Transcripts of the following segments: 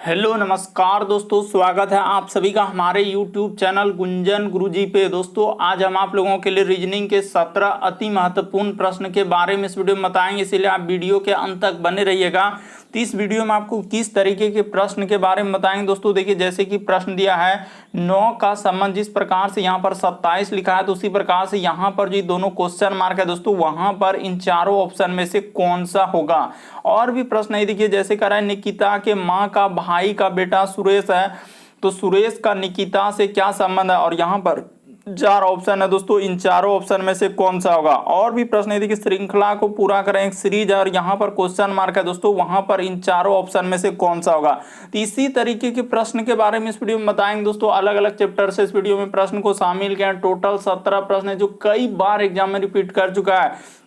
Hello नमस्कार दोस्तों, स्वागत है आप सभी का हमारे YouTube चैनल गुंजन गुरुजी पे। दोस्तों आज हम आप लोगों के लिए रीजनिंग के 17 अति महत्वपूर्ण प्रश्न के बारे में इस वीडियो में बताएंगे, इसीलिए आप वीडियो के अंत तक बने रहिएगा। तो इस वीडियो में आपको किस तरीके के प्रश्न के बारे में बताएंगे दोस्तों। देखिए जैसे कि प्रश्न दिया है 9 का संबंध, जिस प्रकार से यहाँ पर 27 लिखा है तो उसी प्रकार से यहाँ पर जो दोनों क्वेश्चन मार्क है दोस्तों, वहां पर इन चारों ऑप्शन में से कौन सा होगा। और भी प्रश्न है, देखिए जैसे कह रहा है निकिता के माँ का भाई का बेटा सुरेश है, तो सुरेश का निकिता से क्या संबंध है, और यहाँ पर 4 ऑप्शन है दोस्तों, इन चारों ऑप्शन में से कौन सा होगा। और भी प्रश्न है, देखिए श्रृंखला को पूरा करें एक सीरीज है और यहाँ पर क्वेश्चन मार्क है दोस्तों, वहां पर इन चारों ऑप्शन में से कौन सा होगा। तो इसी तरीके के प्रश्न के बारे में इस वीडियो में बताएंगे दोस्तों। अलग अलग चैप्टर से इस वीडियो में प्रश्न को शामिल किया। टोटल 17 प्रश्न है जो कई बार एग्जाम में रिपीट कर चुका है,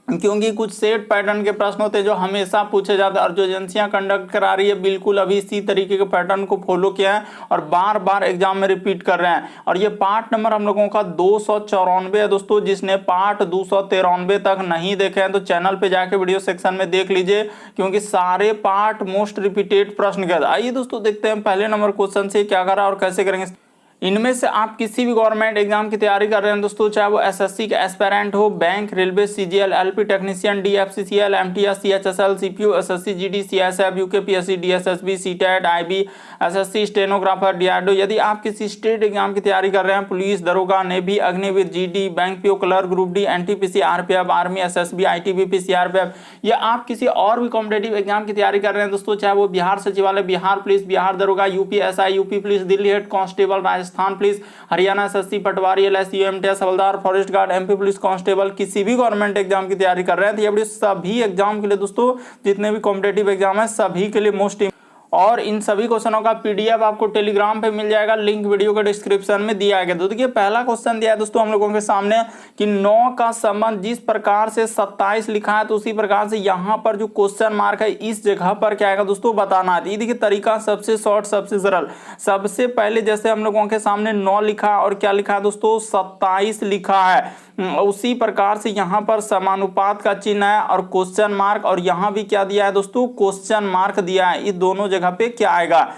क्योंकि कुछ सेट पैटर्न के प्रश्न होते हैं जो हमेशा पूछे जाते हैं, और जो एजेंसियां कंडक्ट करा रही है बिल्कुल अभी इसी तरीके के पैटर्न को फॉलो किया है और बार बार एग्जाम में रिपीट कर रहे हैं। और ये पार्ट नंबर हम लोगों का 294 है दोस्तों। जिसने पार्ट 293 तक नहीं देखे हैं तो चैनल पे जाके वीडियो सेक्शन में देख लीजिए, क्योंकि सारे पार्ट मोस्ट रिपीटेड प्रश्न के। आइए दोस्तों देखते हैं पहले नंबर क्वेश्चन से क्या करा और कैसे करेंगे। इनमें से आप किसी भी गवर्नमेंट एग्जाम की तैयारी कर रहे हैं दोस्तों, चाहे वो एसएससी के एस्पेरेंट हो, bank, railway, CGL, LP technician, DFCCL, MTS, CHSL, CPU, SSC GD, CSF, UKPSC, DSSB, CTET, IB, SSC, stenographer, DRDO. यदि आप किसी स्टेट एग्जाम की तैयारी कर रहे हैं, पुलिस, दरोगा, navy, Agniveer, GD, bank PO, clerk, group D, NTPC, RPF, army, SSB, ITBP, CRPF, या आप किसी और भी कॉम्पिटेटिव एग्जाम की तैयारी कर रहे हैं दोस्तों, चाहे वो बिहार सचिवालय, बिहार पुलिस, बिहार दरोगा, UPSI, UP police, Delhi head constable, Rajasthan police, Haryana SSC, पटवारी, एलआईसी, यूएमटीएस, हवलदार, forest guard, MP police constable, किसी भी गवर्नमेंट एग्जाम की तैयारी कर रहे हैं तो ये सभी एग्जाम के लिए दोस्तों, जितने भी कॉम्पिटेटिव एग्जाम है सभी के लिए मोस्ट। और इन सभी क्वेश्चनों का पीडीएफ आपको टेलीग्राम पे मिल जाएगा, लिंक वीडियो के डिस्क्रिप्शन में दिया गया। तो देखिए पहला क्वेश्चन दिया है दोस्तों हम लोगों के सामने कि 9 का संबंध जिस प्रकार से 27 लिखा है तो उसी प्रकार से यहाँ पर जो क्वेश्चन मार्क है इस जगह पर क्या आएगा दोस्तों, बताना है। देखिए तरीका सबसे शॉर्ट, सबसे सरल। सबसे पहले जैसे हम लोगों के सामने 9 लिखा और क्या लिखा है दोस्तों, 27 लिखा है, उसी प्रकार से यहाँ पर समानुपात का चिन्ह है और क्वेश्चन मार्क, और यहाँ भी क्या दिया है दोस्तों, क्वेश्चन मार्क दिया है। इस दोनों जगह पे क्या आएगा।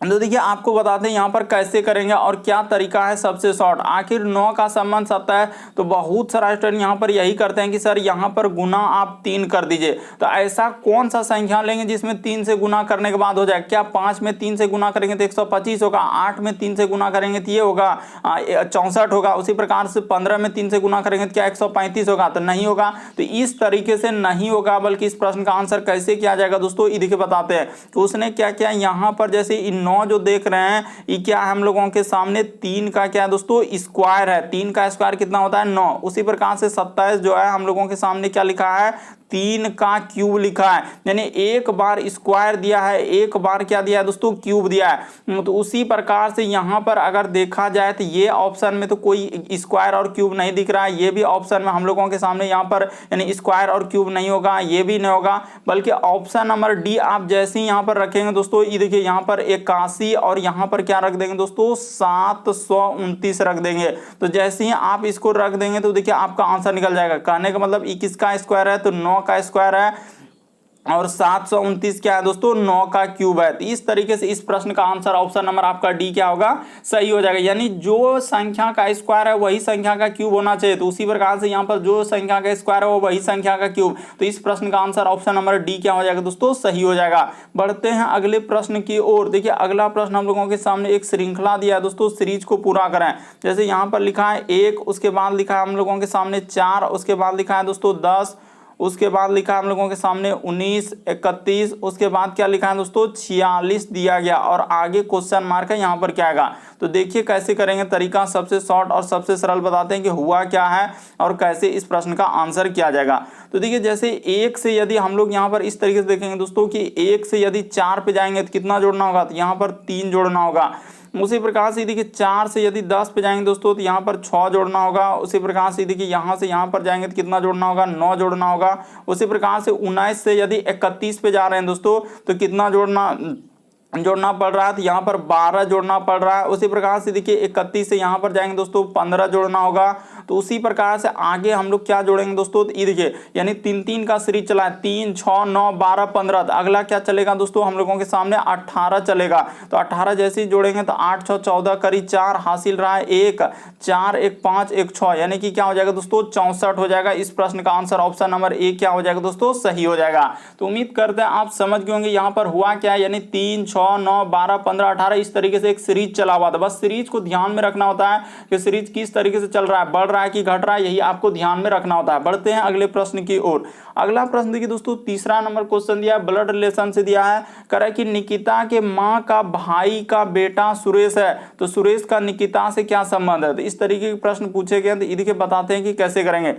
तो देखिए आपको बताते हैं यहाँ पर कैसे करेंगे और क्या तरीका है सबसे शॉर्ट। आखिर 9 का संबंध 7 है तो बहुत सारा स्टूडेंट यहाँ पर यही करते हैं कि सर यहाँ पर गुना आप 3 कर दीजिए। तो ऐसा कौन सा संख्या लेंगे जिसमें 3 से गुना करने के बाद हो जाए। क्या 5 में 3 से गुना करेंगे तो 125 होगा, 8 में 3 से गुना करेंगे तो ये होगा 64 होगा, उसी प्रकार से 15 में 3 से गुना करेंगे तो क्या 135 होगा, तो नहीं होगा। तो इस तरीके से नहीं होगा, बल्कि इस प्रश्न का आंसर कैसे किया जाएगा दोस्तों, ये देखिए बताते हैं। तो उसने क्या किया, यहाँ पर जैसे इन 9 जो देख रहे हैं ये क्या है हम लोगों के सामने, 3 का क्या है दोस्तों, स्क्वायर है। 3 का स्क्वायर कितना होता है, 9। उसी प्रकार से 27 जो है हम लोगों के सामने क्या लिखा है, 3 का क्यूब लिखा है। यानी एक बार स्क्वायर दिया है, एक बार क्या दिया है दोस्तों, क्यूब दिया है। तो उसी प्रकार से यहाँ पर अगर देखा जाए तो ये ऑप्शन में तो कोई स्क्वायर और क्यूब नहीं दिख रहा है, ये भी ऑप्शन में हम लोगों के सामने यहाँ पर यानी स्क्वायर और क्यूब नहीं होगा, ये भी नहीं होगा, बल्कि ऑप्शन नंबर डी आप जैसे ही यहाँ पर रखेंगे दोस्तों, ये देखिए यहाँ पर 81 और यहाँ पर क्या रख देंगे दोस्तों, 729 रख देंगे। तो जैसे ही आप इसको रख देंगे तो देखिए आपका आंसर निकल जाएगा। कहने का मतलब 21 का स्क्वायर है तो 9 का स्क्वायर है, और 729 क्या है दोस्तों, 9 का क्यूब है। तो इस तरीके से इस प्रश्न का आंसर ऑप्शन नंबर आपका डी क्या होगा, सही हो जाएगा। यानी जो संख्या का स्क्वायर है वही संख्या का क्यूब होना चाहिए। तो उसी प्रकार से यहाँ पर जो संख्या का स्क्वायर है वो वही संख्या का क्यूब। तो इस प्रश्न का आंसर ऑप्शन नंबर डी क्या हो जाएगा दोस्तों, सही हो जाएगा। बढ़ते हैं अगले प्रश्न की ओर। देखिए अगला प्रश्न हम लोगों के सामने एक श्रृंखला दिया है दोस्तों, सीरीज को पूरा करें। जैसे यहाँ पर लिखा है 1, उसके बाद लिखा है हम लोगों के सामने 4, उसके बाद लिखा है दोस्तों 10, उसके बाद लिखा है हम लोगों के सामने 19, 31, उसके बाद क्या लिखा है दोस्तों 46 दिया गया, और आगे क्वेश्चन मार्क है, यहाँ पर क्या आएगा। तो देखिए कैसे करेंगे, तरीका सबसे शॉर्ट और सबसे सरल बताते हैं कि हुआ क्या है और कैसे इस प्रश्न का आंसर किया जाएगा। तो देखिए जैसे 1 से यदि हम लोग यहाँ पर इस तरीके से देखेंगे दोस्तों कि 1 से यदि 4 पे जाएंगे तो कितना जोड़ना होगा, तो यहाँ पर 3 जोड़ना होगा। उसी प्रकार से देखिए 4 से यदि 10 पे जाएंगे दोस्तों तो यहाँ पर 6 जोड़ना होगा। उसी प्रकार से देखिए यहाँ से यहाँ पर जाएंगे तो कितना जोड़ना होगा, 9 जोड़ना होगा। उसी प्रकार से 19 से यदि 31 पे जा रहे हैं दोस्तों तो कितना जोड़ना पड़ रहा है, तो यहाँ पर 12 जोड़ना पड़ रहा है। उसी प्रकार से देखिए 31 से यहाँ पर जाएंगे दोस्तों 15 जोड़ना होगा। तो उसी प्रकार से आगे हम लोग क्या जोड़ेंगे दोस्तों, तो ये देखिए यानी 3 3 का सीरीज चला है, 3 6 9 12 15। तो अगला क्या चलेगा दोस्तों हम लोगों के सामने 18 चलेगा। तो 18 जैसे ही जोड़ेंगे तो 8 6 14 करी 4 हासिल रहा है 1 4 1 5 1 6 यानी कि क्या हो जाएगा दोस्तों 64 हो जाएगा। इस प्रश्न का आंसर ऑप्शन नंबर ए क्या हो जाएगा दोस्तों, सही हो जाएगा। तो उम्मीद करते हैं आप समझ गए होंगे यहाँ पर हुआ क्या है, यानी 3 6 9 12 15 18 इस तरीके से एक सीरीज चला हुआ था। बस सीरीज को ध्यान में रखना होता है कि सीरीज किस तरीके से चल रहा है, बढ़ रहा है कि घट रहा है, यही आपको ध्यान में रखना होता है। बढ़ते हैं अगले प्रश्न की ओर। अगला प्रश्न देखिए दोस्तों, तीसरा नंबर क्वेश्चन दिया है, ब्लड रिलेशन से दिया है। कह रहा है कि निकिता के माँ का भाई का बेटा सुरेश है, तो सुरेश का निकिता से क्या संबंध है। तो इस तरीके के प्रश्न पूछे गए, तो इनके बताते हैं कि कैसे करेंगे।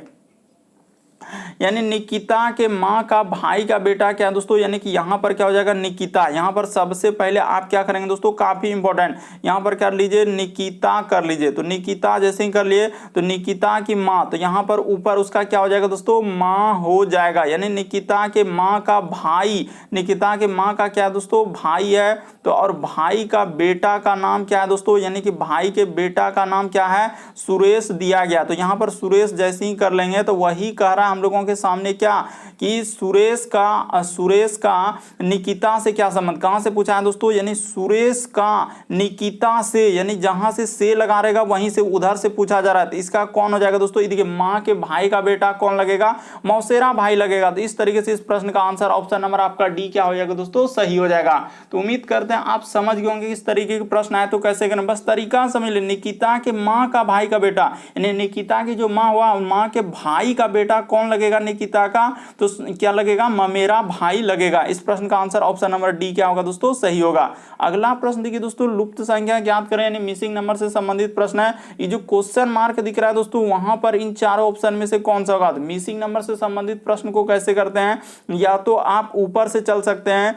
यानी निकिता के माँ का भाई का बेटा क्या है दोस्तों, यानी कि यहाँ पर क्या हो जाएगा निकिता। यहाँ पर सबसे पहले आप क्या करेंगे दोस्तों, काफी इंपॉर्टेंट, यहाँ पर कर लीजिए निकिता कर लीजिए। तो निकिता जैसे ही कर लिए तो निकिता की माँ, तो यहाँ पर ऊपर उसका क्या हो जाएगा दोस्तों, माँ हो जाएगा। यानी निकिता के माँ का भाई, निकिता के माँ का क्या है दोस्तों, भाई है। तो और भाई का बेटा का नाम क्या है दोस्तों, यानी कि भाई के बेटा का नाम क्या है, सुरेश दिया गया। तो यहाँ पर सुरेश जैसे ही कर लेंगे तो वही कह रहा है हम लोगों के सामने क्या, कि सुरेश का निकिता से क्या संबंध, कहां से पूछा है दोस्तों, यानी सुरेश का निकिता से, यानी जहां से लगा रहेगा वहीं से उधर से पूछा जा रहा है। तो इसका कौन हो जाएगा दोस्तों, ये देखिए मां के भाई का बेटा कौन लगेगा, मौसेरा भाई लगेगा। तो इस तरीके से इस प्रश्न का आंसर ऑप्शन नंबर आपका डी क्या हो जाएगा दोस्तों, सही हो जाएगा। तो उम्मीद करते हैं आप समझ गए होंगे इस तरीके के प्रश्न आए तो कैसे करें। बस तरीका समझ ले, निकिता के माँ का भाई का बेटा, यानी निकिता की जो माँ हुआ, माँ के भाई का बेटा कौन लगेगा निकिता का, तो क्या लगेगा, ममेरा भाई लगेगा। इस प्रश्न का आंसर ऑप्शन नंबर डी क्या होगा दोस्तों, सही होगा। अगला प्रश्न देखिए दोस्तों, लुप्त संख्या ज्ञात करें, यानी मिसिंग नंबर से संबंधित प्रश्न है। ये जो क्वेश्चन मार्क दिख रहा है दोस्तों, वहां पर इन चारों ऑप्शन में से कौन सा होगा। मिसिंग नंबर से संबंधित प्रश्न को कैसे करते हैं, या तो आप ऊपर से चल सकते हैं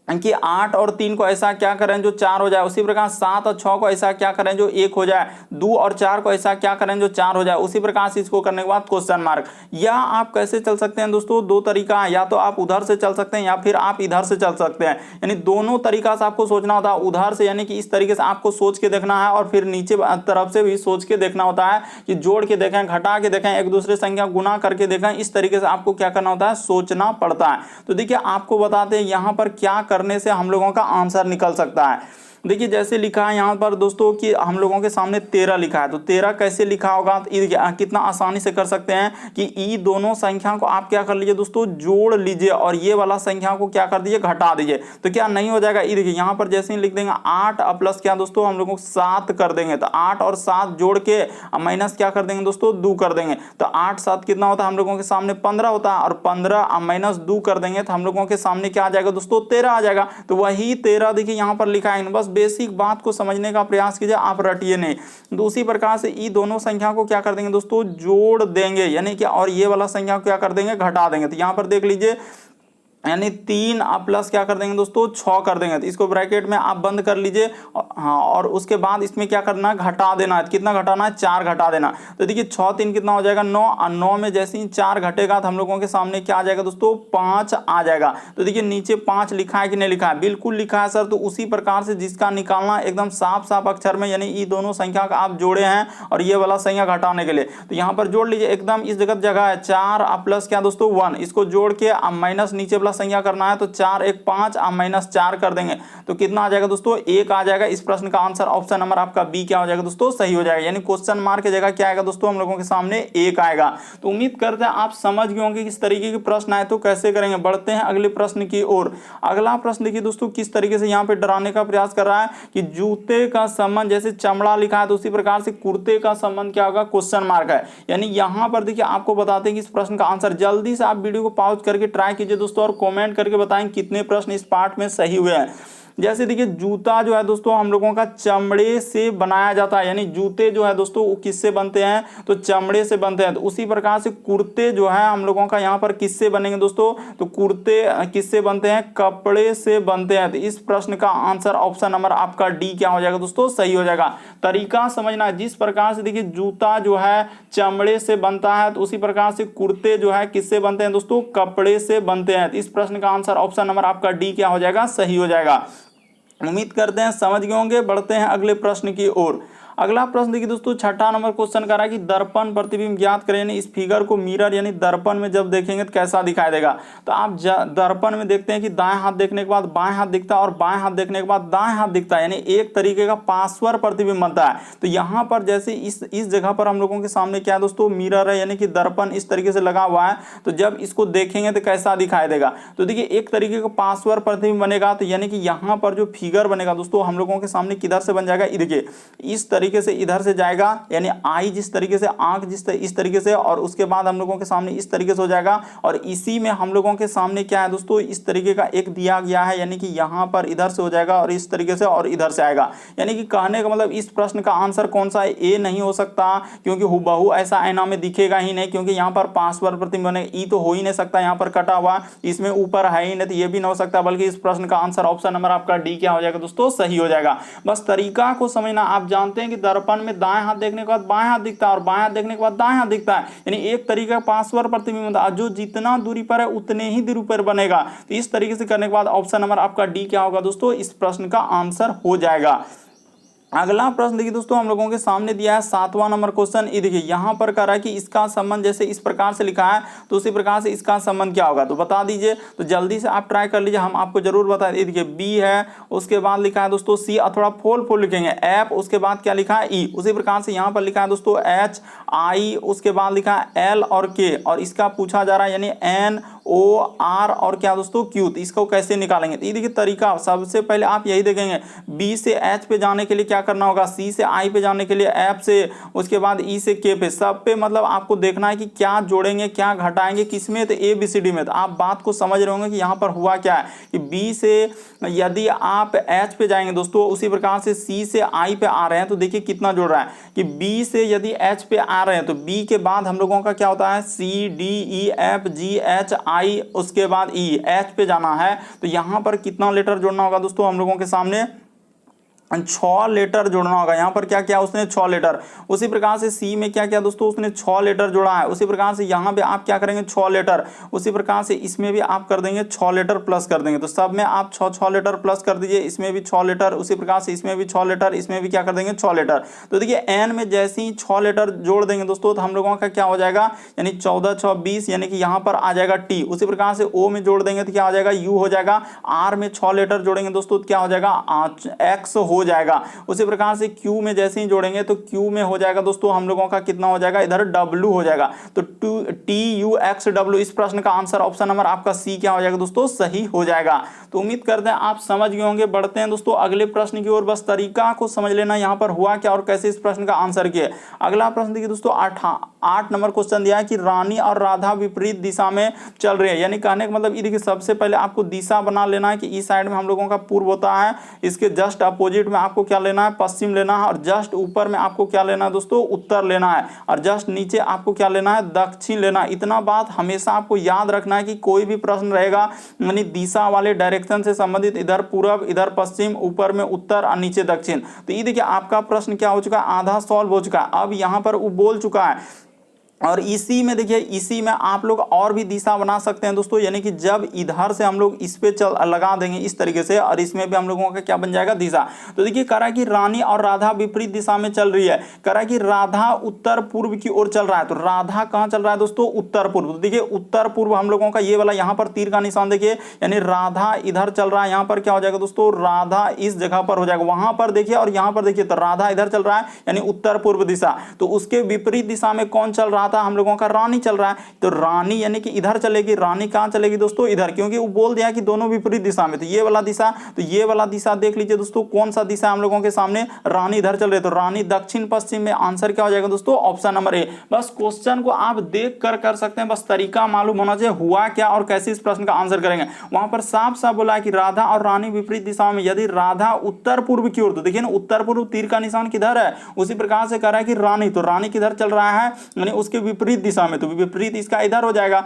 कि 8 और 3 को ऐसा क्या करें जो 4 हो जाए, उसी प्रकार 7 और 6 को ऐसा क्या करें जो 1 हो जाए, 2 और 4 को ऐसा क्या करें जो 4 हो जाए, उसी प्रकार से इसको करने के बाद क्वेश्चन मार्क। या आप कैसे चल सकते हैं दोस्तों, दो तरीका है, या तो आप उधर से चल सकते हैं या फिर आप इधर से चल सकते हैं। यानी दोनों तरीका से आपको सोचना होता है। उधर से यानी कि इस तरीके से आपको सोच के देखना है, और फिर नीचे तरफ से भी सोच के देखना होता है कि जोड़ के देखें, घटा के देखें, एक दूसरे संख्या गुना करके देखें। इस तरीके से आपको क्या करना होता है, सोचना पड़ता है। तो देखिए आपको बताते हैं यहाँ पर क्या करने से हम लोगों का आंसर निकल सकता है। देखिए जैसे लिखा है यहाँ पर दोस्तों कि हम लोगों के सामने 13 लिखा है, तो 13 कैसे लिखा होगा, तो कितना आसानी से कर सकते हैं कि ई दोनों संख्या को आप क्या कर लीजिए दोस्तों, जोड़ लीजिए, और ये वाला संख्या को क्या कर दीजिए, घटा दीजिए। तो क्या नहीं हो जाएगा, ये देखिए यहाँ पर जैसे ही लिख देंगे 8 प्लस क्या दोस्तों हम लोगों को 7 कर देंगे। तो 8 और 7 जोड़ के माइनस क्या कर देंगे दोस्तों, 2 कर देंगे। तो 8 7 कितना होता है हम लोगों के सामने 15 होता है, और 15 माइनस 2 कर देंगे तो हम लोगों के सामने क्या आ जाएगा दोस्तों, 13 आ जाएगा। तो वही 13 देखिए यहाँ पर लिखा है। बस बेसिक बात को समझने का प्रयास कीजिए, आप रटिए नहीं। तो उसी प्रकार से ये दोनों संख्या को क्या कर देंगे दोस्तों, जोड़ देंगे, यानी कि और ये वाला संख्या को क्या कर देंगे, घटा देंगे। तो यहां पर देख लीजिए यानी 3 प्लस क्या कर देंगे दोस्तों, 6 कर देंगे। तो इसको ब्रैकेट में आप बंद कर लीजिए, हाँ, और उसके बाद इसमें क्या करना है, घटा देना है। कितना घटाना है, 4 घटा देना। तो देखिए 6 3 कितना हो जाएगा, 9, और 9 में जैसे ही 4 घटेगा तो हम लोगों के सामने क्या आ जाएगा दोस्तों, 5 आ जाएगा। तो देखिए नीचे 5 लिखा है कि नहीं लिखा है, बिल्कुल लिखा है सर। तो उसी प्रकार से जिसका निकालना एकदम साफ साफ अक्षर में, यानी ये दोनों संख्या का आप जोड़े हैं और ये वाला संख्या घटाने के लिए, तो यहाँ पर जोड़ लीजिए एकदम इस जगह है 4 प्लस क्या दोस्तों 1, इसको जोड़ के माइनस नीचे वाला संख्या करना है। तो 4 1 5 माइनस 4 कर देंगे तो कितना आ जाएगा दोस्तों, 1 आ जाएगा। इस प्रश्न का आंसर ऑप्शन नंबर आपका बी क्या हो जाएगा दोस्तों, सही हो जाएगा। यानी क्वेश्चन मार्क की जगह क्या आएगा दोस्तों, हम लोगों के सामने 1 आएगा। तो उम्मीद करते हैं आप समझ गए होंगे किस तरीके के प्रश्न आए तो कैसे करेंगे। बढ़ते हैं अगले प्रश्न की ओर। अगला प्रश्न देखिए दोस्तों, किस तरीके से यहाँ पे डराने का प्रयास कर रहा है कि जूते का संबंध, जैसे चमड़ा लिखा है तो उसी प्रकार से कुर्ते का संबंध क्या होगा, क्वेश्चन मार्क है। यानी यहाँ पर देखिए आपको बताते हैं कि इस प्रश्न का आंसर, जल्दी से आप वीडियो को पॉज करके ट्राई कीजिए दोस्तों, और कमेंट करके बताएं कितने प्रश्न इस पार्ट में सही हुए हैं। जैसे देखिए जूता जो है दोस्तों हम लोगों का चमड़े से बनाया जाता है, यानी जूते जो है दोस्तों वो किससे बनते हैं, तो चमड़े से बनते हैं। तो उसी प्रकार से कुर्ते जो है हम लोगों का यहाँ पर किससे बनेंगे दोस्तों, तो कुर्ते किससे बनते हैं, कपड़े से बनते हैं। तो इस प्रश्न का आंसर ऑप्शन नंबर आपका डी क्या हो जाएगा दोस्तों, सही हो जाएगा। तरीका समझना है, जिस प्रकार से देखिए जूता जो है चमड़े से बनता है, तो उसी प्रकार से कुर्ते जो है किससे बनते हैं दोस्तों, कपड़े से बनते हैं। तो इस प्रश्न का आंसर ऑप्शन नंबर आपका डी क्या हो जाएगा, सही हो जाएगा। उम्मीद करते हैं समझ गए होंगे। बढ़ते हैं अगले प्रश्न की ओर। अगला प्रश्न देखिए दोस्तों, छठा नंबर क्वेश्चन कर रहा है कि दर्पण प्रतिबिंब ज्ञात करें, यानी इस फिगर को मिरर यानी दर्पण में जब देखेंगे तो कैसा दिखाई देगा। तो आप दर्पण में देखते हैं कि दाएं हाथ देखने के बाद बाएं हाथ दिखता है और बाएं हाथ देखने के बाद दाएं हाथ दिखता है, यानी एक तरीके का पार्श्व प्रतिबिंब बनता है। तो यहाँ पर जैसे इस जगह पर हम लोगों के सामने क्या है दोस्तों, मिरर है, यानी कि दर्पण इस तरीके से लगा हुआ है। तो जब इसको देखेंगे तो कैसा दिखाई देगा, तो देखिए एक तरीके का पार्श्व प्रतिबिंब बनेगा। तो यानी कि यहाँ पर जो फिगर बनेगा दोस्तों हम लोगों के सामने किधर से बन जाएगा, देखिए इस तरीके से इधर से जाएगा, यानी आई जिस तरीके से, आंख इस तरीके से, और उसके बाद हम लोगों के सामने इस तरीके से हो जाएगा। और इसी में हम लोगों के सामने क्या है दोस्तों, इस तरीके का एक दिया गया है, यानी कि यहाँ पर इधर से हो जाएगा और इस तरीके से और इधर से आएगा। यानी कि कहने का मतलब इस प्रश्न का आंसर कौन सा है, ए नहीं हो सकता, क्योंकि हुबहू ऐसा आईना में दिखेगा ही नहीं, क्योंकि यहाँ पर पार्श्व प्रतिबिंब बनेगा। ई तो हो ही नहीं सकता, यहाँ पर कटा हुआ, इसमें ऊपर है ही नहीं, तो ये भी नहीं हो सकता। बल्कि इस प्रश्न का आंसर ऑप्शन नंबर आपका डी क्या हो जाएगा दोस्तों, सही हो जाएगा। बस तरीका को समझना। आप जानते हैं कि दर्पण में दाएं हाथ देखने के बाद बाएं हाथ दिखता है और बाएं हाथ देखने के बाद दाएं हाथ दिखता है, यानी एक तरीका पार्श्व प्रतिबिंब, जो जितना दूरी पर है उतने ही दूरी पर बनेगा। तो इस तरीके से करने के बाद ऑप्शन नंबर आपका डी क्या होगा दोस्तों, इस प्रश्न का आंसर हो जाएगा। अगला प्रश्न देखिए दोस्तों हम लोगों के सामने दिया है 7वां नंबर क्वेश्चन। ये देखिए यहाँ पर कह रहा है कि इसका संबंध जैसे इस प्रकार से लिखा है तो उसी प्रकार से इसका संबंध क्या होगा, तो बता दीजिए। तो जल्दी से आप ट्राई कर लीजिए, हम आपको जरूर बता दें। देखिए बी है, उसके बाद लिखा है दोस्तों सी, थोड़ा फोल लिखेंगे, एफ, उसके बाद क्या लिखा है ई, उसी प्रकार से यहाँ पर लिखा है दोस्तों एच आई, उसके बाद लिखा है एल और के, और इसका पूछा जा रहा है यानी एन ओ आर और क्या दोस्तों क्यू। तो इसको कैसे निकालेंगे, तो ये देखिए तरीका, सबसे पहले आप यही देखेंगे, बी से एच पे जाने के लिए क्या करना होगा, सी से आई पे जाने के लिए एफ से, उसके बाद ई से के पे, सब पे मतलब आपको देखना है कि क्या जोड़ेंगे क्या घटाएंगे किसमें, तो ए बी सी डी में। तो आप बात को समझ रहे होंगे कि यहाँ पर हुआ क्या है कि बी से यदि आप एच पे जाएंगे दोस्तों, उसी प्रकार से सी से आई पे आ रहे हैं, तो देखिए कितना जोड़ रहा है कि बी से यदि एच पे आ रहे हैं तो बी के बाद हम लोगों का क्या होता है, C D E F G H I, उसके बाद ई, एच पे जाना है। तो यहां पर कितना लेटर जोड़ना होगा दोस्तों हम लोगों के सामने, 6 लेटर जोड़ना होगा। यहाँ पर क्या क्या उसने 6 लेटर, उसी प्रकार से सी में क्या क्या दोस्तों उसने 6 लेटर जोड़ा है, उसी प्रकार से यहाँ पे आप क्या करेंगे 6 लेटर, उसी प्रकार से इसमें भी आप कर देंगे 6 लेटर प्लस कर देंगे। तो सब में आप 6 लेटर प्लस कर दीजिए, इसमें भी 6 लेटर, उसी प्रकार से इसमें भी 6 लेटर, इसमें भी क्या कर देंगे 6 लेटर। तो देखिए एन में जैसे ही 6 लेटर जोड़ देंगे दोस्तों तो हम लोगों का क्या हो जाएगा, यानी 14 6 20, यानी कि यहाँ पर आ जाएगा टी। उसी प्रकार से ओ में जोड़ देंगे तो क्या हो जाएगा यू हो जाएगा। आर में 6 लेटर जोड़ेंगे दोस्तों तो क्या हो जाएगा एक्स हो जाएगा। उसी प्रकार से क्यू में जैसे ही जोड़ेंगे तो क्यू में हो जाएगा दोस्तों हम लोगों का कितना हो जाएगा, इधर डब्ल्यू हो जाएगा। तो टी यू एक्स डब्ल्यू, इस प्रश्न का आंसर ऑप्शन नंबर आपका सी क्या हो जाएगा दोस्तों, सही हो जाएगा। तो उम्मीद करते हैं आप समझ गए होंगे। बढ़ते हैं दोस्तों अगले प्रश्न की ओर, बस तरीका को समझ लेना यहाँ पर हुआ क्या और कैसे इस प्रश्न का आंसर किया। अगला प्रश्न देखिए दोस्तों 8 नंबर क्वेश्चन दिया है कि रानी और राधा विपरीत दिशा में चल रही है, यानी कहने का मतलब ये देखिए सबसे पहले आपको दिशा बना लेना है कि इस साइड में हम लोगों का पूर्व होता है, इसके जस्ट अपोजिट में आपको क्या लेना है, पश्चिम लेना है, और जस्ट ऊपर में आपको क्या लेना है दोस्तों, उत्तर लेना है, और जस्ट नीचे आपको क्या लेना है, दक्षिण लेना है। इतना बात हमेशा आपको याद रखना है कि कोई भी प्रश्न रहेगा यानी दिशा वाले डायरेक्शन से संबंधित, इधर पूर्व इधर पश्चिम, ऊपर में उत्तर और नीचे दक्षिण। तो ये देखिए आपका प्रश्न क्या हो चुका है, आधा सॉल्व हो चुका है। अब यहाँ पर वो बोल चुका है, और इसी में देखिए इसी में आप लोग और भी दिशा बना सकते हैं दोस्तों, यानी कि जब इधर से हम लोग इस पे लगा देंगे इस तरीके से, और इसमें भी हम लोगों का क्या बन जाएगा दिशा। तो देखिए कह रहा है कि रानी और राधा विपरीत दिशा में चल रही है, कह रहा है कि राधा उत्तर पूर्व की ओर चल रहा है। तो राधा कहाँ चल रहा है दोस्तों, उत्तर पूर्व। तो देखिए उत्तर पूर्व हम लोगों का ये वाला यहाँ पर तीर का निशान देखिए, यानी राधा इधर चल रहा है, यहाँ पर क्या हो जाएगा दोस्तों, राधा इस जगह पर हो जाएगा, वहां पर देखिए और यहाँ पर देखिए, तो राधा इधर चल रहा है यानी उत्तर पूर्व दिशा। तो उसके विपरीत दिशा में कौन चल रहा था, हम लोगों का रानी चल रहा है। तो रानी यानी कि इधर चलेगी, रानी कहां चलेगी दोस्तों, इधर, क्योंकि वो बोल दिया कि दोनों विपरीत दिशा में। तो ये वाला दिशा, तो ये वाला दिशा देख लीजिए दोस्तों कौन सा दिशा हम लोगों के सामने, रानी इधर चल रही है, तो रानी दक्षिण पश्चिम में। आंसर क्या हो जाएगा दोस्तों, ऑप्शन नंबर ए। बस क्वेश्चन को आप देख कर सकते हैं, बस तरीका मालूम होना चाहिए हुआ क्या और कैसे इस प्रश्न का आंसर करेंगे। वहां पर साफ साफ बोला है कि राधा और रानी विपरीत दिशाओं में, यदि राधा उत्तर पूर्व की ओर, तो देखिए ना उत्तर पूर्व तीर का निशान किधर है, उसी प्रकार से कह रहा है कि रानी, तो रानी किधर चल रहा है यानी उसके विपरीत दिशा में, तो विपरीत इसका इधर हो जाएगा।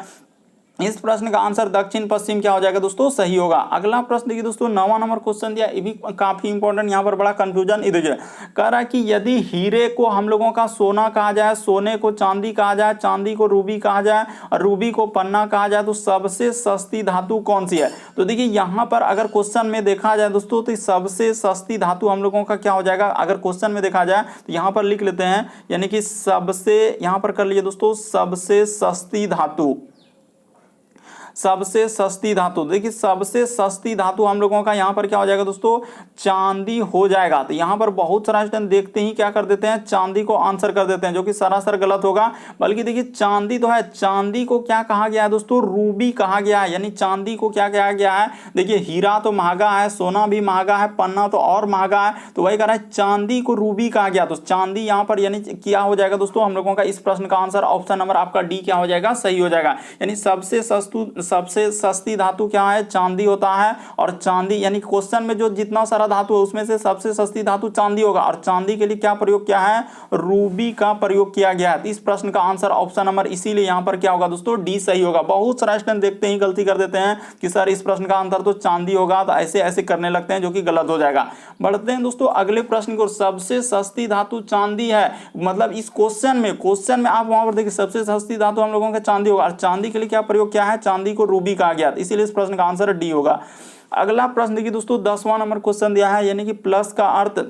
इस प्रश्न का आंसर दक्षिण पश्चिम क्या हो जाएगा दोस्तों, सही होगा। अगला प्रश्न देखिए दोस्तों, 9वां नंबर क्वेश्चन दिया, ये भी काफी इंपॉर्टेंट, यहाँ पर बड़ा कंफ्यूजन इधर जो है कह रहा है कि यदि हीरे को हम लोगों का सोना कहा जाए, सोने को चांदी कहा जाए, चांदी को रूबी कहा जाए और रूबी को पन्ना कहा जाए, तो सबसे सस्ती धातु कौन सी है। तो देखिए यहाँ पर अगर क्वेश्चन में देखा जाए दोस्तों, तो सबसे सस्ती धातु हम लोगों का क्या हो जाएगा, अगर क्वेश्चन में देखा जाए तो यहाँ पर लिख लेते हैं, यानी कि सबसे, यहाँ पर कर लीजिए दोस्तों, सबसे सस्ती धातु, सबसे सस्ती धातु। देखिए सबसे सस्ती धातु हम लोगों का यहाँ पर क्या हो जाएगा दोस्तों, चांदी हो जाएगा। तो यहाँ पर बहुत सारा स्टूडेंट देखते ही क्या कर देते हैं, चांदी को आंसर कर देते हैं, जो कि सरासर गलत होगा। बल्कि देखिए चांदी तो है, चांदी को क्या कहा गया है दोस्तों, रूबी कहा गया है, यानी चांदी को क्या कहा गया है। देखिए हीरा तो महंगा है, सोना भी महंगा है, पन्ना तो और महंगा है, तो वही कह रहा है चांदी को रूबी कहा गया। तो चांदी यहाँ पर यानी क्या हो जाएगा दोस्तों, हम लोगों का इस प्रश्न का आंसर ऑप्शन नंबर आपका डी क्या हो जाएगा, सही हो जाएगा। यानी सबसे सस्ती धातु क्या है, चांदी होता है। और चांदी यानी क्वेश्चन में जो जितना सारा धातु है उसमें से सबसे सस्ती धातु चांदी होगा, और चांदी के लिए क्या प्रयोग किया है, रूबी का प्रयोग किया गया है। इस प्रश्न का आंसर ऑप्शन नंबर इसीलिए यहाँ पर क्या होगा दोस्तों, डी सही होगा। बहुत सारे स्टूडेंट देखते ही गलती कर देते हैं कि सर इस प्रश्न का आंसर तो चांदी होगा, तो ऐसे ऐसे करने लगते हैं, जो कि गलत हो जाएगा। बढ़ते हैं दोस्तों अगले प्रश्न को, सबसे सस्ती धातु चांदी है, मतलब इस क्वेश्चन में आप वहां पर देखिए सबसे सस्ती धातु हम लोगों का चांदी होगा, और चांदी के लिए क्या प्रयोग किया है, चांदी को रूबी कहा गया, इसीलिए इस प्रश्न का आंसर डी होगा। अगला प्रश्न देखिए दोस्तों, 10वां नंबर क्वेश्चन दिया है, यानी कि प्लस का अर्थ,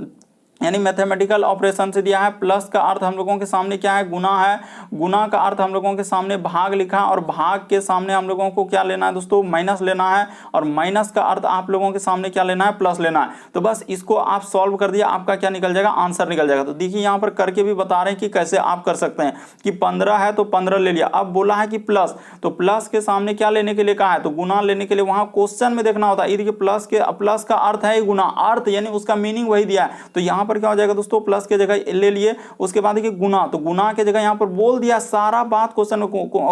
यानी मैथमेटिकल ऑपरेशन से दिया है। प्लस का अर्थ हम लोगों के सामने क्या है, गुना है। गुना का अर्थ हम लोगों के सामने भाग लिखा, और भाग के सामने हम लोगों को क्या लेना है दोस्तों, माइनस लेना है। और माइनस का अर्थ आप लोगों के सामने क्या लेना है, प्लस लेना है। तो बस इसको आप सॉल्व कर दिया, आपका क्या निकल जाएगा, आंसर निकल जाएगा। तो देखिए यहाँ पर करके भी बता रहे हैं कि कैसे आप कर सकते हैं, कि 15 है तो 15 ले लिया। अब बोला है कि प्लस, तो प्लस के सामने क्या लेने के लिए कहा है, तो गुना लेने के लिए वहां क्वेश्चन में देखना होता है। ये देखिए प्लस का अर्थ है गुना, अर्थ यानी उसका मीनिंग वही दिया है। तो यहाँ पर क्या हो जाएगा दोस्तों, प्लस के जगह ले लिए, उसके बाद देखिए गुना, तो गुना के जगह यहाँ पर बोल दिया सारा बात क्वेश्चन में,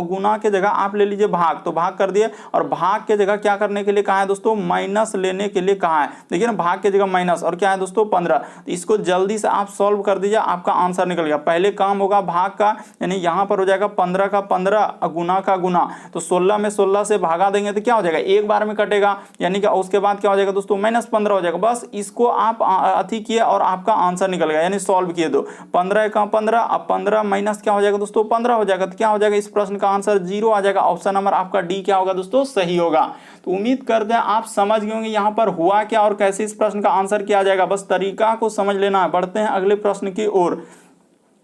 गुना के जगह आप ले लीजिए भाग, तो भाग कर दिए। और भाग के जगह क्या करने के लिए कहा है दोस्तों, माइनस लेने के लिए कहा है। देखिए ना, भाग के जगह माइनस, और क्या है दोस्तों 15। तो इसको जल्दी से आप सॉल्व कर दीजिए, आपका आंसर निकल गया। पहले काम होगा भाग का, यानी यहाँ पर हो जाएगा 15 का 15, गुना का गुना, तो 16 में 16 से भागा देंगे तो क्या हो जाएगा, एक बार में कटेगा, यानी कि उसके बाद क्या हो जाएगा दोस्तों, -15 हो जाएगा। बस इसको आप अति किए और आपका आंसर निकल गया, यानी सॉल्व किए दो। 15 का 15, अब 15 माइनस क्या हो जाएगा दोस्तों, 15 हो जाएगा। तो क्या हो जाएगा, इस प्रश्न का आंसर 0 आ जाएगा। ऑप्शन नंबर आपका डी क्या होगा दोस्तों, सही होगा। तो उम्मीद करते हैं आप समझ गए होंगे यहाँ पर हुआ क्या और कैसे इस प्रश्न का आंसर किया जाएगा, बस तरीका को समझ लेना है। बढ़ते हैं अगले प्रश्न की ओर।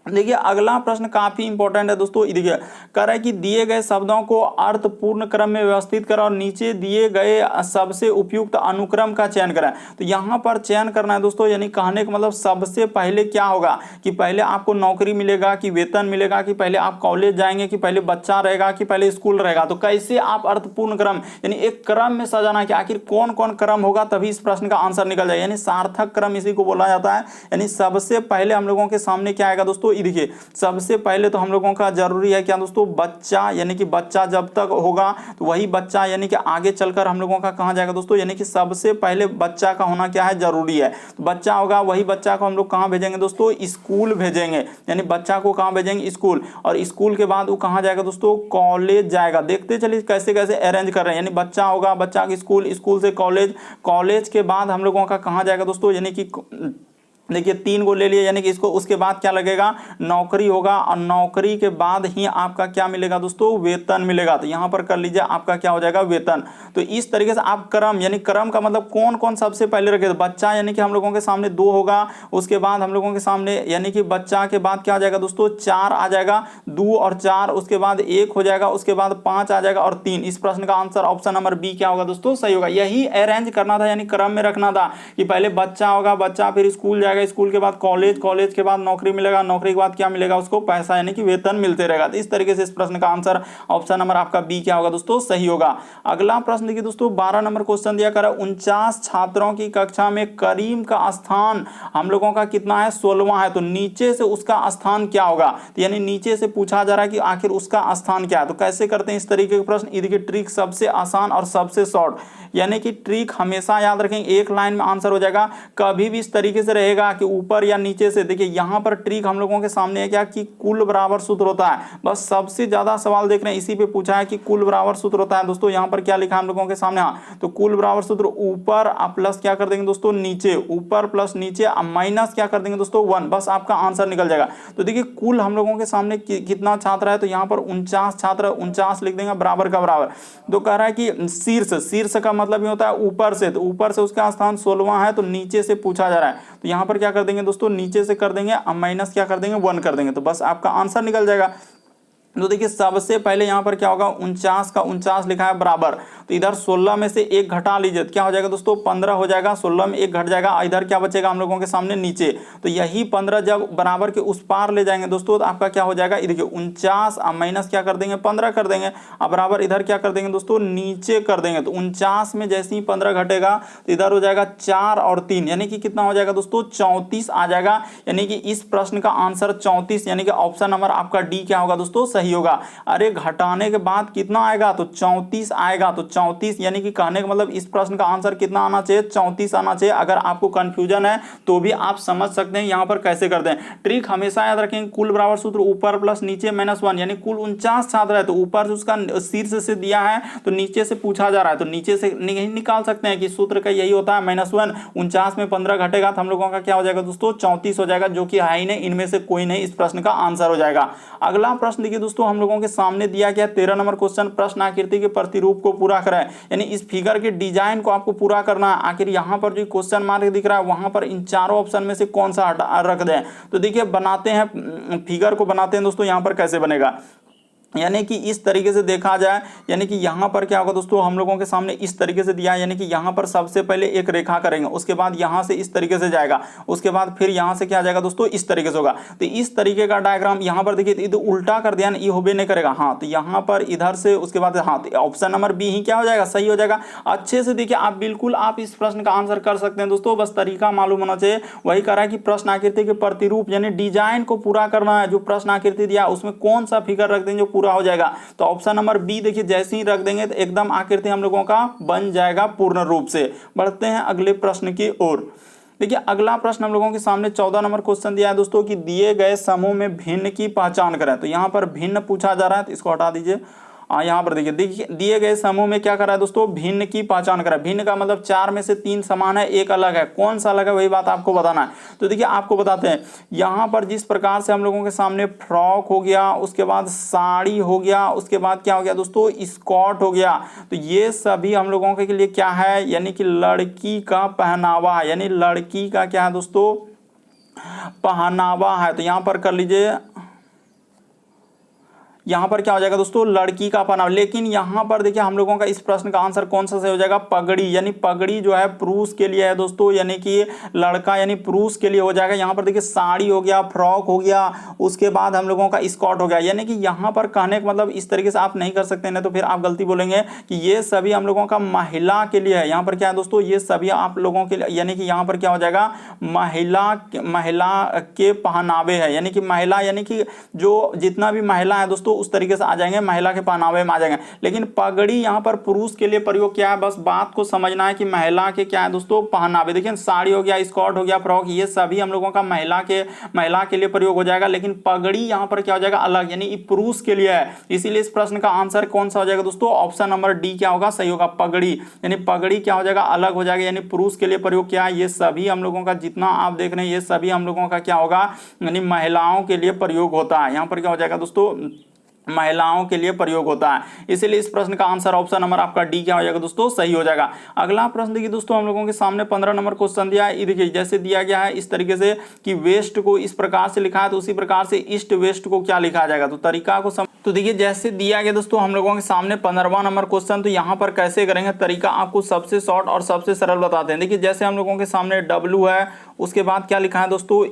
देखिए अगला प्रश्न काफी इंपॉर्टेंट है दोस्तों। देखिए कह रहा है कि दिए गए शब्दों को अर्थपूर्ण क्रम में व्यवस्थित करें और नीचे दिए गए सबसे उपयुक्त अनुक्रम का चयन करें। तो यहाँ पर चयन करना है दोस्तों, यानी कहने का मतलब सबसे पहले क्या होगा, कि पहले आपको नौकरी मिलेगा, कि वेतन मिलेगा, कि पहले आप कॉलेज जाएंगे, कि पहले बच्चा रहेगा, कि पहले स्कूल रहेगा। तो कैसे आप अर्थपूर्ण क्रम, यानी एक क्रम में सजाना कि आखिर कौन कौन क्रम होगा, तभी इस प्रश्न का आंसर निकल जाए। यानी सार्थक क्रम इसी को बोला जाता है। यानी सबसे पहले हम लोगों के सामने क्या आएगा दोस्तों, देखिए सबसे पहले तो हम लोगों का जरूरी है क्या दोस्तों, बच्चा, यानी कि बच्चा जब तक होगा तो वही बच्चा, यानी कि आगे चलकर हम लोगों का कहाँ जाएगा दोस्तों, यानी कि सबसे पहले बच्चा का होना क्या है, जरूरी है। तो बच्चा होगा, वही बच्चा को हम लोग कहाँ भेजेंगे दोस्तों, स्कूल भेजेंगे। यानी बच्चा को कहाँ भेजेंगे, स्कूल, और स्कूल के बाद वो कहाँ जाएगा दोस्तों, कॉलेज जाएगा। देखते चलिए कैसे कैसे अरेंज कर रहे हैं। यानी बच्चा होगा, बच्चा की स्कूल, स्कूल से कॉलेज, कॉलेज के बाद हम लोगों का कहाँ जाएगा दोस्तों, यानी कि देखिए 3 को ले लिए, यानी कि इसको, उसके बाद क्या लगेगा, नौकरी होगा, और नौकरी के बाद ही आपका क्या मिलेगा दोस्तों, वेतन मिलेगा। तो यहाँ पर कर लीजिए आपका क्या हो जाएगा, वेतन। तो इस तरीके से आप क्रम, यानी क्रम का मतलब कौन कौन सबसे पहले रखे, तो बच्चा यानी कि हम लोगों के सामने 2 होगा, उसके बाद हम लोगों के सामने यानी कि बच्चा के बाद क्या हो जाएगा दोस्तों, 4 आ जाएगा, 2 और 4, उसके बाद 1 हो जाएगा, उसके बाद 5 आ जाएगा, और 3। इस प्रश्न का आंसर ऑप्शन नंबर बी क्या होगा दोस्तों, सही होगा। यही अरेंज करना था, यानी क्रम में रखना था, कि पहले बच्चा होगा, बच्चा फिर स्कूल जाएगा, स्कूल के बाद कॉलेज, कॉलेज के बाद नौकरी मिलेगा, नौकरी के बाद क्या मिलेगा उसको, पैसा, यानी कि वेतन मिलते रहेगा। तो इस तरीके से इस प्रश्न का आंसर ऑप्शन नंबर आपका बी क्या होगा दोस्तों, सही होगा। अगला प्रश्न देखिए दोस्तों, 12 नंबर क्वेश्चन दिया कर 49 छात्रों की कक्षा में करीम का स्थान हम लोगों का कितना है, 16वां है। तो नीचे से उसका स्थान क्या होगा, तो यानी नीचे से पूछा जा रहा है कि आखिर उसका स्थान क्या है। तो कैसे करते हैं इस तरीके के प्रश्न, देखिए ट्रिक सबसे आसान और सबसे शॉर्ट, यानी कि ट्रिक हमेशा याद रखें, एक लाइन में आंसर हो जाएगा। कभी भी इस तरीके से रहेगा क्या कि ऊपर या नीचे से। देखिए यहाँ पर ट्रिक हम लोगों के सामने है क्या कि कुल बराबर सूत्र होता है। बस सबसे ज्यादा सवाल देख रहे हैं इसी पे पूछा है कि कुल बराबर सूत्र होता है। दोस्तों यहाँ पर क्या लिखा है हम लोगों के सामने, हाँ तो कुल बराबर सूत्र ऊपर प्लस क्या कर देंगे दोस्तों नीचे, ऊपर प्लस नीचे माइनस क्या कर देंगे दोस्तों 1, बस आपका आंसर निकल जाएगा। तो देखिए कुल हम लोगों के सामने कितना छात्र है, तो यहाँ पर 49 छात्र, 49 लिख देंगे बराबर का बराबर। तो कह रहा है कि शीर्ष, शीर्ष का मतलब ये होता है ऊपर से, तो ऊपर से उसका स्थान 16वां है, तो नीचे से पूछा जा रहा है, तो यहाँ पर क्या कर देंगे दोस्तों नीचे से कर देंगे माइनस क्या कर देंगे 1 कर देंगे, तो बस आपका आंसर निकल जाएगा। तो देखिए सबसे पहले यहाँ पर क्या होगा 49 का 49 लिखा है बराबर, तो इधर 16 में से 1 घटा लीजिए, क्या हो जाएगा दोस्तों 15 हो जाएगा, 16 में 1 घट जाएगा, इधर क्या बचेगा हम लोगों के सामने नीचे। तो यही 15 जब बराबर के उस पार ले जाएंगे दोस्तों तो आपका क्या हो जाएगा, देखिए 49 माइनस क्या कर देंगे 15 कर देंगे, अब बराबर इधर क्या कर देंगे दोस्तों नीचे कर देंगे। तो 49 में जैसे ही 15 घटेगा तो इधर हो जाएगा 4 और 3, यानी कि कितना हो जाएगा दोस्तों 34 आ जाएगा। यानी कि इस प्रश्न का आंसर 34, यानी कि ऑप्शन नंबर आपका डी क्या होगा दोस्तों सही होगा। अरे घटाने के बाद कितना आएगा, तो 34 आएगा, तो 34 यानी कि कहने का मतलब इस प्रश्न का आंसर कितना आना चाहिए 34 आना चाहिए। अगर आपको कंफ्यूजन है तो भी आप समझ सकते हैं यहाँ पर कैसे करते हैं। ट्रिक हमेशा याद रखेंगे, कुल बराबर सूत्र ऊपर प्लस नीचे -1, यानी कुल 49 छात्र है तो ऊपर से उसका शीर्ष से दिया है तो नीचे से पूछा जा रहा है, तो नीचे से नहीं निकाल सकते हैं कि सूत्र का यही होता है -1। 49 में 15 घटेगा तो हम लोगों का क्या हो जाएगा दोस्तों 34 हो जाएगा, जो कि है ही नहीं, इनमें से कोई नहीं इस प्रश्न का आंसर हो जाएगा। अगला प्रश्न देखिए दोस्तों हम लोगों के सामने दिया गया 13 नंबर क्वेश्चन, प्रश्न आकृति के प्रतिरूप को पूरा करें, यानी इस फिगर के डिजाइन को आपको पूरा करना है। आखिर यहाँ पर जो क्वेश्चन मार्क दिख रहा है वहां पर इन चारों ऑप्शन में से कौन सा रख दें। तो देखिए बनाते हैं, फिगर को बनाते हैं दोस्तों, यहाँ पर कैसे बनेगा, यानी कि इस तरीके से देखा जाए, यानी कि यहाँ पर क्या होगा दोस्तों हम लोगों के सामने इस तरीके से दिया है, यानी कि यहाँ पर सबसे पहले एक रेखा करेंगे, उसके बाद यहाँ से इस तरीके से जाएगा, उसके बाद फिर यहाँ से क्या आ जाएगा दोस्तों इस तरीके से होगा। तो इस तरीके का डायग्राम यहाँ पर देखिए इधर उल्टा कर दिया ना, ये होबे नहीं करेगा, हाँ तो यहाँ पर इधर से उसके बाद हाँ, तो ऑप्शन नंबर बी ही क्या हो जाएगा सही हो जाएगा। अच्छे से देखिए आप बिल्कुल आप इस प्रश्न का आंसर कर सकते हैं दोस्तों, बस तरीका मालूम होना चाहिए। वही कह रहा है कि प्रश्न आकृति के प्रतिरूप यानी डिजाइन को पूरा करना है, जो प्रश्न आकृति दिया उसमें कौन सा फिगर रख देंगे जो पूरा हो जाएगा। तो ऑप्शन नंबर बी देखिए जैसे ही रख देंगे तो एकदम आकृति हम लोगों का बन जाएगा पूर्ण रूप से। बढ़ते हैं अगले प्रश्न की ओर। देखिए अगला प्रश्न हम लोगों के सामने 14 नंबर क्वेश्चन दिया है दोस्तों कि दिए गए समूह में भिन्न की पहचान करें। तो यहाँ पर भिन्न पूछा जा रहा है, तो इसको हटा दीजिए। यहाँ पर देखिए दिए गए समूह में क्या करा है दोस्तों भिन्न की पहचान करा। भिन्न का मतलब 4 में से 3 समान है, एक अलग है, कौन सा अलग है वही बात आपको बताना है। तो देखिए आपको बताते हैं, यहाँ पर जिस प्रकार से हम लोगों के सामने फ्रॉक हो गया, उसके बाद साड़ी हो गया, उसके बाद क्या हो गया दोस्तों स्कर्ट हो गया, तो ये सभी हम लोगों के लिए क्या है, यानी कि लड़की का पहनावा है, यानी लड़की का क्या है दोस्तों पहनावा है। तो यहाँ पर कर लीजिए, यहाँ पर क्या हो जाएगा दोस्तों लड़की का पहनावा। लेकिन यहाँ पर देखिए हम लोगों का इस प्रश्न का आंसर कौन सा सही हो जाएगा, पगड़ी, यानी पगड़ी जो है पुरुष के लिए है दोस्तों, यानी कि लड़का यानी पुरुष के लिए हो जाएगा। यहाँ पर देखिए साड़ी हो गया, फ्रॉक हो गया, उसके बाद हम लोगों का स्कर्ट हो गया, यानी कि यहाँ पर कहने का मतलब इस तरीके से आप नहीं कर सकते ना, तो फिर आप गलती बोलेंगे कि ये सभी हम लोगों का महिला के लिए है। यहाँ पर क्या है दोस्तों ये सभी आप लोगों के लिए, यानी कि यहाँ पर क्या हो जाएगा महिला के पहनावे है, यानी कि महिला यानी कि जो जितना भी महिला है दोस्तों उस तरीके से आ जाएंगे, महिला के पहनावे में आ जाएंगे। लेकिन पगड़ी यहाँ पर पुरुष के लिए प्रयोग किया है, बस बात को समझना है कि महिला के क्या है दोस्तों पहनावे। देखिए साड़ी हो गया, स्कर्ट हो गया, फ्रॉक, ये सभी हम लोगों का महिला के लिए प्रयोग हो जाएगा। लेकिन पगड़ी यहाँ पर क्या हो जाएगा अलग, यानी पुरुष के लिए है। इसीलिए इस प्रश्न का आंसर कौन सा हो जाएगा दोस्तों ऑप्शन नंबर डी क्या होगा सही होगा, पगड़ी, यानी पगड़ी क्या हो जाएगा अलग हो जाएगा, यानी पुरुष के लिए प्रयोग किया है। ये सभी हम लोगों का जितना आप देख रहे हैं ये सभी हम लोगों का क्या होगा यानी महिलाओं के लिए प्रयोग होता है। यहाँ पर क्या हो जाएगा दोस्तों महिलाओं के लिए प्रयोग होता है। इसीलिए इस प्रश्न का आंसर ऑप्शन नंबर आपका डी क्या हो जाएगा दोस्तों सही हो जाएगा। अगला प्रश्न देखिए दोस्तों हम लोगों के सामने 15 नंबर क्वेश्चन दिया है। देखिए जैसे दिया गया है इस तरीके से कि वेस्ट को इस प्रकार से लिखा है, तो उसी प्रकार से ईस्ट वेस्ट को क्या लिखा जाएगा, तो तरीका को तो देखिए जैसे दिया गया दोस्तों हम लोगों के सामने 15वां नंबर क्वेश्चन, तो यहाँ पर कैसे करेंगे तरीका आपको सबसे शॉर्ट और सबसे सरल बताते हैं। देखिए जैसे हम लोगों के सामने W है, उसके बाद क्या लिखा है दोस्तों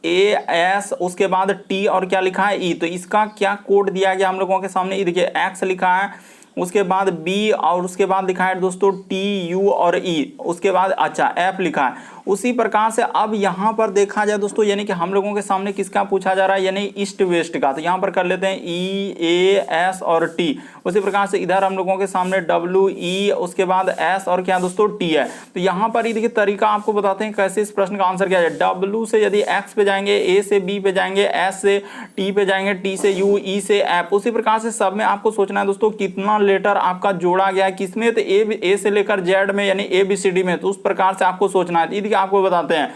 AS, उसके बाद T और क्या लिखा है E, तो इसका क्या कोड दिया गया हम लोगों के सामने, ये देखिए X लिखा है, उसके बाद B और उसके बाद लिखा है दोस्तों T U और E, उसके बाद अच्छा F लिखा है, उसी प्रकार से अब यहाँ पर देखा जाए दोस्तों, यानी कि हम लोगों के सामने किसका पूछा जा रहा है, यानी ईस्ट वेस्ट का। तो यहाँ पर कर लेते हैं ई, ए, एस और टी। उसी प्रकार से इधर हम लोगों के सामने डब्ल्यू, ई, उसके बाद एस और क्या दोस्तों टी है। तो यहाँ पर ये देखिए तरीका आपको बताते हैं कैसे इस प्रश्न का आंसर किया जाए। डब्ल्यू से यदि एक्स पे जाएंगे, ए से बी पे जाएंगे, एस से टी पे जाएंगे, टी से यू, ई से एफ। उसी प्रकार से सब में आपको सोचना है दोस्तों कितना लेटर आपका जोड़ा गया है किसमें, तो ए से लेकर जेड में, यानी ए बी सी डी में। तो उस प्रकार से आपको सोचना है। देखिए आपको बताते हैं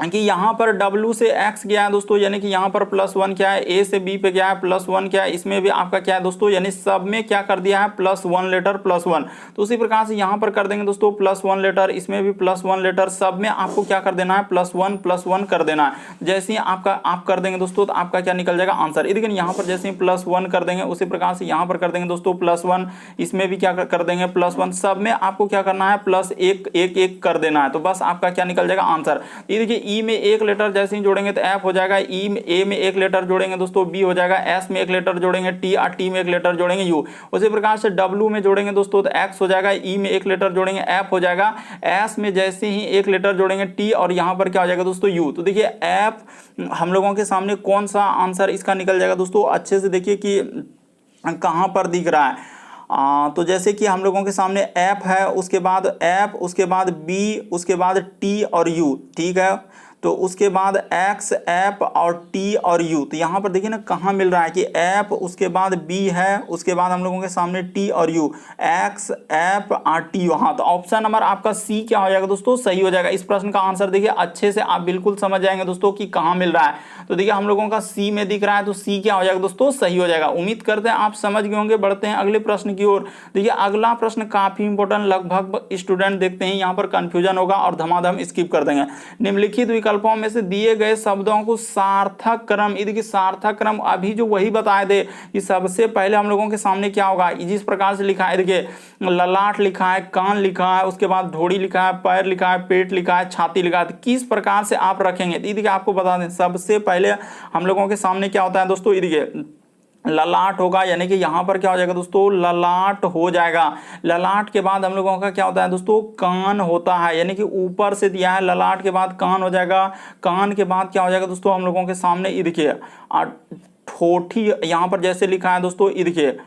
कि यहाँ पर W से X गया है दोस्तों, यानी कि यहाँ पर +1 क्या है, A से B पे गया है +1 क्या है, इसमें भी आपका क्या है दोस्तों, यानी सब में क्या कर दिया है +1 लेटर +1। तो उसी प्रकार से यहाँ पर कर देंगे दोस्तों +1 लेटर, इसमें भी +1 लेटर, सब में आपको क्या कर देना है +1 कर देना है। जैसे ही आप कर देंगे दोस्तों तो आपका क्या निकल जाएगा आंसर। लेकिन यहाँ पर जैसे ही +1 कर देंगे उसी प्रकार से यहाँ पर कर देंगे दोस्तों +1, इसमें भी क्या कर देंगे +1, सब में आपको क्या करना है +1 कर देना है। तो बस आपका क्या निकल जाएगा आंसर। ये देखिए ई में एक लेटर जैसे ही जोड़ेंगे तो एफ हो जाएगा, ए में एक लेटर जोड़ेंगे दोस्तों बी हो जाएगा, एस में एक लेटर जोड़ेंगे टी, और टी में एक लेटर जोड़ेंगे यू। उसी प्रकार से डब्ल्यू में जोड़ेंगे दोस्तों तो एक्स हो जाएगा, ई में एक लेटर जोड़ेंगे एफ हो जाएगा, एस में जैसे ही एक लेटर जोड़ेंगे टी, और यहाँ पर क्या हो जाएगा दोस्तों यू। तो देखिए एफ हम लोगों के सामने कौन सा आंसर इसका निकल जाएगा दोस्तों, अच्छे से देखिए कि कहाँ पर दिख रहा है। तो जैसे कि हम लोगों के सामने एफ है, उसके बाद एफ, उसके बाद बी, उसके बाद टी और यू, ठीक है। तो उसके बाद एक्स, एफ और टी और यू। तो यहाँ पर देखिए ना कहाँ मिल रहा है कि एफ, उसके बाद बी है, उसके बाद हम लोगों के सामने टी और यू, एक्स, एफ और टी। हाँ, तो ऑप्शन नंबर आपका सी क्या हो जाएगा दोस्तों, सही हो जाएगा। इस प्रश्न का आंसर देखिए अच्छे से आप बिल्कुल समझ जाएंगे दोस्तों कि कहाँ मिल रहा है। तो देखिए हम लोगों का सी में दिख रहा है, तो सी क्या हो जाएगा दोस्तों, सही हो जाएगा। उम्मीद करते हैं आप समझ गए होंगे। बढ़ते हैं अगले प्रश्न की ओर। देखिए अगला प्रश्न काफी इंपॉर्टेंट, लगभग स्टूडेंट देखते हैं यहाँ पर कंफ्यूजन होगा और धमाधम स्किप कर देंगे। निम्नलिखित विकल्पों में से दिए गए शब्दों को सार्थक क्रम, देखिए सार्थक क्रम अभी जो वही बताए थे कि सबसे पहले हम लोगों के सामने क्या होगा, जिस प्रकार से लिखा है, देखिए ललाट लिखा है, कान लिखा है, उसके बाद ढोड़ी लिखा है, पैर लिखा है, पेट लिखा है, छाती लिखा है, तो किस प्रकार से आप रखेंगे। देखिए आपको बता दें सबसे पहले हम लोगों के सामने क्या होता है दोस्तों, देखिए ललाट होगा, यानी कि यहाँ पर क्या हो जाएगा दोस्तों, ललाट हो जाएगा। ललाट के बाद हम लोगों का क्या होता है दोस्तों, कान होता है, यानी कि ऊपर से दिया है, ललाट के बाद कान हो जाएगा। कान के बाद क्या हो जाएगा दोस्तों हम लोगों के सामने, देखिए ठोठी, यहाँ पर जैसे लिखा है दोस्तों, देखिए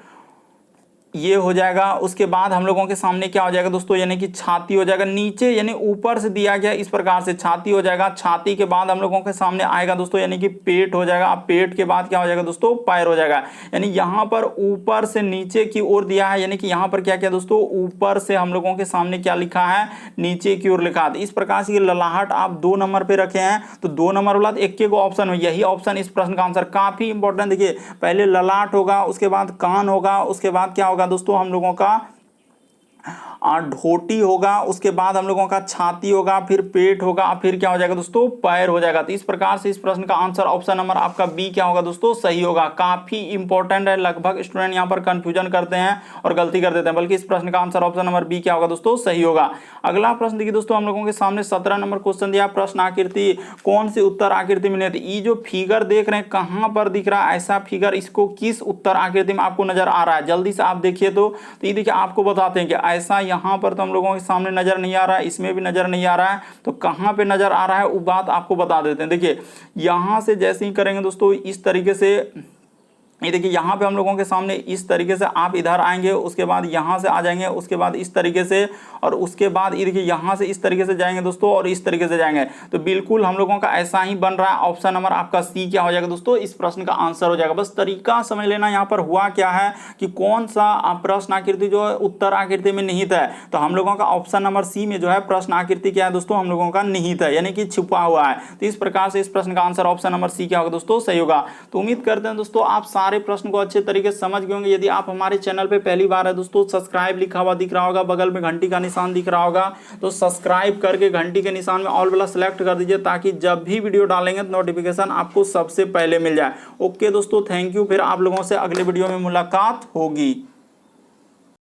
ये हो जाएगा। उसके बाद हम लोगों के सामने क्या हो जाएगा दोस्तों, यानी कि छाती हो जाएगा। नीचे यानी ऊपर से दिया गया इस प्रकार से छाती हो जाएगा। छाती के बाद हम लोगों के सामने आएगा दोस्तों, यानी कि पेट हो जाएगा। पेट के बाद क्या हो जाएगा दोस्तों, पैर हो जाएगा। यानी यहाँ पर ऊपर से नीचे की ओर दिया है, यानी कि यहाँ पर क्या किया दोस्तों, ऊपर से हम लोगों के सामने क्या लिखा है, नीचे की ओर लिखा है। इस प्रकार से ये ललाहट आप 2 नंबर पे रखे हैं, तो 2 नंबर वाला एक के ऑप्शन में यही ऑप्शन इस प्रश्न का आंसर। काफी इंपॉर्टेंट, देखिए पहले ललाट होगा, उसके बाद कान होगा, उसके बाद क्या होगा दोस्तों हम लोगों का ढोटी होगा, उसके बाद हम लोगों का छाती होगा, फिर पेट होगा, फिर क्या हो जाएगा दोस्तों, पैर हो जाएगा। तो इस प्रकार से इस प्रश्न का आंसर ऑप्शन नंबर आपका बी क्या होगा दोस्तों, सही होगा। काफी इंपॉर्टेंट है, लगभग स्टूडेंट यहाँ पर कंफ्यूजन करते हैं और गलती कर देते हैं, बल्कि इस प्रश्न का आंसर ऑप्शन नंबर बी क्या होगा दोस्तों, सही होगा। अगला प्रश्न देखिए दोस्तों, हम लोगों के सामने 17 नंबर क्वेश्चन दिया, प्रश्न आकृति कौन सी उत्तर आकृति में नहीं। ये जो फिगर देख रहे हैं कहां पर दिख रहा है ऐसा फिगर, इसको किस उत्तर आकृति में आपको नजर आ रहा है, जल्दी से आप देखिए। तो ये देखिए आपको बताते हैं कि ऐसा यहाँ पर तो हम लोगों के सामने नजर नहीं आ रहा है, इसमें भी नजर नहीं आ रहा है, तो कहां पे नजर आ रहा है वो बात आपको बता देते हैं। देखिए यहां से जैसे ही करेंगे दोस्तों इस तरीके से, ये देखिए यहाँ पे हम लोगों के सामने इस तरीके से आप इधर आएंगे, उसके बाद यहाँ से आ जाएंगे, उसके बाद इस तरीके से, और उसके बाद ये देखिए यहाँ से इस तरीके से जाएंगे दोस्तों, और इस तरीके से जाएंगे। तो बिल्कुल हम लोगों का ऐसा ही बन रहा है। ऑप्शन नंबर आपका सी क्या हो जाएगा दोस्तों, इस प्रश्न का आंसर हो जाएगा। बस तरीका समझ लेना, यहाँ पर हुआ क्या है कि कौन सा प्रश्न आकृति जो है उत्तर आकृति में निहित है। तो हम लोगों का ऑप्शन नंबर सी में जो है प्रश्न आकृति क्या है दोस्तों, हम लोगों का निहित है, यानी कि छुपा हुआ है। तो इस प्रकार से इस प्रश्न का आंसर ऑप्शन नंबर सी क्या होगा दोस्तों, सही होगा। तो उम्मीद करते हैं दोस्तों आप सारे प्रश्न को अच्छे तरीके से समझ गए होंगे। यदि आप हमारे चैनल पे पहली बार है दोस्तों, सब्सक्राइब लिखा हुआ दिख रहा होगा, बगल में घंटी का निशान दिख रहा होगा, तो सब्सक्राइब करके घंटी के निशान में ऑल वाला सेलेक्ट कर दीजिए, ताकि जब भी वीडियो डालेंगे तो नोटिफिकेशन आपको सबसे पहले मिल जाए। ओके दोस्तों, थैंक यू। फिर आप लोगों से अगले वीडियो में मुलाकात होगी।